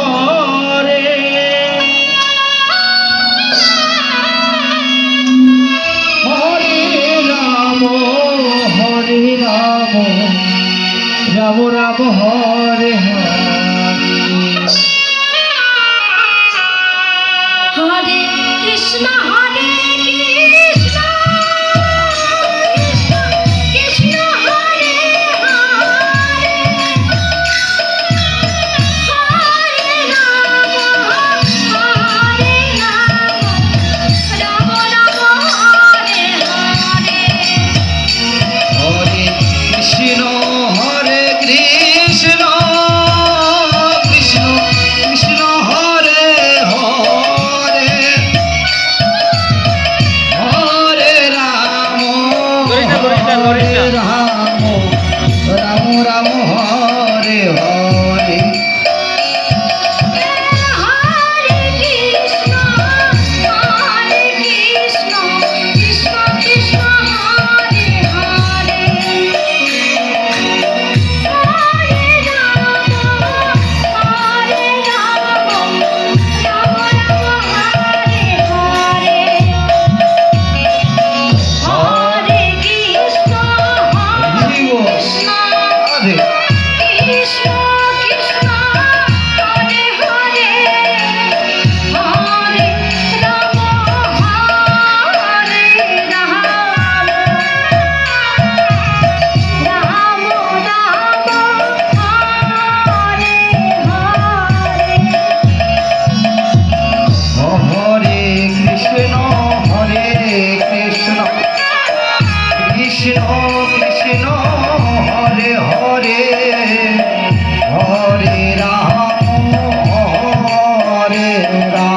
Hare Hare Ram Ram Ram Hare Hare Krishna Hare Krishna Krishna Krishna Hare Hare Hare Ram Ram Ram Hare Hare Hare Krishna Hare Krishna Krishna Krishna Hare Hare Hare Ram Hare Ram Ram Ram Hare Hare Hare Krishna Krishna Krishna Hare Hare Hare Ram Ram Ram Hare Hare Hare Krishna Radhe Krishna Krishna Hare Hare Hare Ram Ram Ram Hare Hare Hare Krishna Krishna Krishna Hare Hare Hare Ram